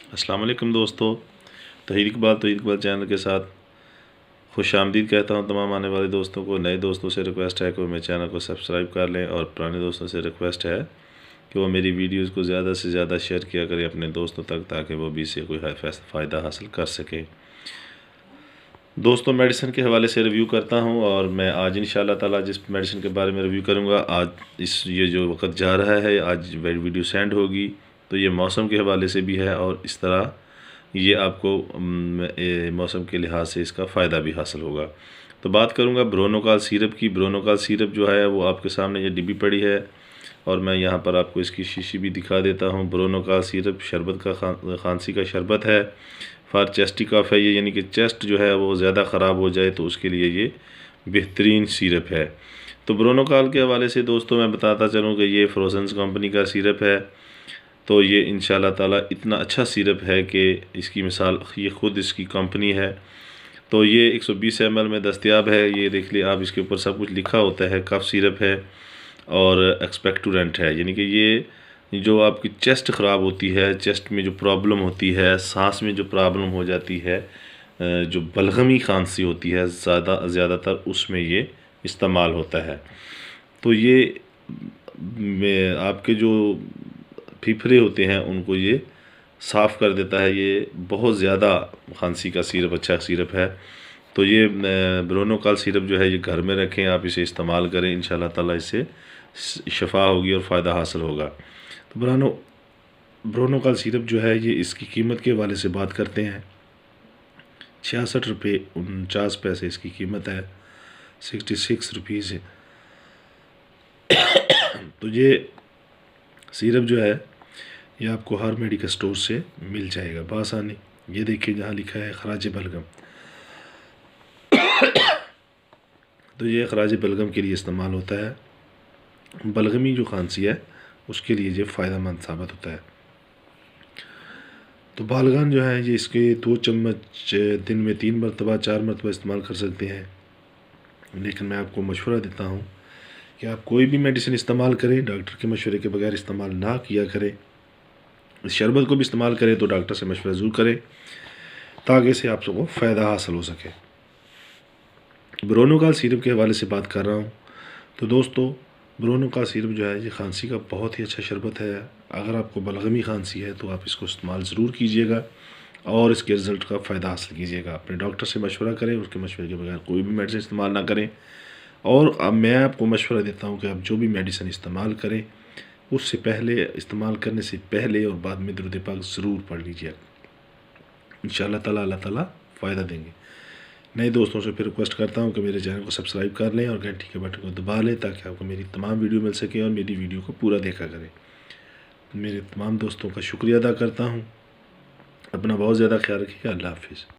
अस्सलाम वालेकुम दोस्तों, तौहीद इकबाल चैनल के साथ खुश आमदीद कहता हूँ तमाम आने वाले दोस्तों को। नए दोस्तों से रिक्वेस्ट है कि वो मेरे चैनल को सब्सक्राइब कर लें और पुराने दोस्तों से रिक्वेस्ट है कि वो मेरी वीडियोज़ को ज़्यादा से ज़्यादा शेयर किया करें अपने दोस्तों तक, ताकि वो भी इससे कोई फ़ायदा हासिल कर सकें। दोस्तों, मेडिसिन के हवाले से रिव्यू करता हूँ और मैं आज इंशाअल्लाह ताला जिस मेडिसिन के बारे में रिव्यू करूँगा, आज ये जो वक्त जा रहा है, आज वीडियो सेंड होगी तो ये मौसम के हवाले से भी है और इस तरह ये आपको मौसम के लिहाज से इसका फ़ायदा भी हासिल होगा। तो बात करूँगा ब्रोनोकाल सिरप की। ब्रोनोकाल सिरप जो है वो आपके सामने ये डिब्बी पड़ी है और मैं यहाँ पर आपको इसकी शीशी भी दिखा देता हूँ। ब्रोनोकाल सिरप शरबत का खांसी का शरबत है, फॉर चेस्टी कफ है ये, यानी कि चेस्ट जो है वो ज़्यादा ख़राब हो जाए तो उसके लिए ये बेहतरीन सिरप है। तो ब्रोनोकाल के हवाले से दोस्तों मैं बताता चलूँ कि ये फ्रोजेंस कंपनी का सिरप है। तो ये इंशाअल्लाह ताला इतना अच्छा सिरप है कि इसकी मिसाल ये ख़ुद इसकी कंपनी है। तो ये 120 ml में दस्तयाब है। ये देख लिए आप, इसके ऊपर सब कुछ लिखा होता है। कफ सिरप है और एक्सपेक्टोरेंट है, यानी कि ये जो आपकी चेस्ट ख़राब होती है, चेस्ट में जो प्रॉब्लम होती है, सांस में जो प्रॉब्लम हो जाती है, जो बलगमी खांसी होती है ज़्यादातर, उसमें ये इस्तेमाल होता है। तो ये आपके जो फेफड़े होते हैं उनको ये साफ़ कर देता है। ये बहुत ज़्यादा खांसी का सिरप, अच्छा सिरप है। तो ये ब्रोनोकाल सिरप जो है ये घर में रखें, आप इसे इस्तेमाल करें, इंशाअल्लाह ताला इससे शफा होगी और फ़ायदा हासिल होगा। तो ब्रोनोकाल सिरप जो है ये, इसकी कीमत के हवाले से बात करते हैं। 66 रुपये 49 पैसे इसकी कीमत है, 66 रुपीज़ है। तो ये सिरप जो है ये आपको हर मेडिकल स्टोर से मिल जाएगा बआसानी। ये देखिए जहाँ लिखा है खराज बलगम, तो ये खराज बलगम के लिए इस्तेमाल होता है। बलगमी जो खांसी है उसके लिए ये फ़ायदेमंद साबित होता है। तो बालगान जो है ये इसके 2 चम्मच दिन में 3 मरतबा 4 मरतबा इस्तेमाल कर सकते हैं। लेकिन मैं आपको मशवरा देता हूँ कि आप कोई भी मेडिसिन इस्तेमाल करें, डॉक्टर के मशवरे के बगैर इस्तेमाल ना किया करें। इस शरबत को भी इस्तेमाल करें तो डॉक्टर से मशवरा ज़रूर करें, ताकि इससे आप सबको फ़ायदा हासिल हो सके। ब्रोनोकाल सिरप के हवाले से बात कर रहा हूँ। तो दोस्तों, ब्रोनोकाल सिरप जो है ये खांसी का बहुत ही अच्छा शरबत है। अगर आपको बलगमी खांसी है तो आप इसको इस्तेमाल ज़रूर कीजिएगा और इसके रिज़ल्ट का फ़ायदा हासिल कीजिएगा। अपने डॉक्टर से मशवरा करें, उसके मशवरे के बगैर कोई भी मेडिसिन इस्तेमाल ना करें। और अब मैं आपको मशवरा देता हूँ कि आप जो भी मेडिसिन इस्तेमाल करें उससे पहले, इस्तेमाल करने से पहले और बाद में दुरूद पाक ज़रूर पढ़ लीजिए। इंशाअल्लाह ताला अल्लाह ताला फ़ायदा देंगे। नए दोस्तों से फिर रिक्वेस्ट करता हूँ कि मेरे चैनल को सब्सक्राइब कर लें और घंटी के बटन को दबा लें, ताकि आपको मेरी तमाम वीडियो मिल सके और मेरी वीडियो को पूरा देखा करें। मेरे तमाम दोस्तों का शुक्रिया अदा करता हूँ। अपना बहुत ज़्यादा ख्याल रखिएगा। अल्लाह हाफिज़।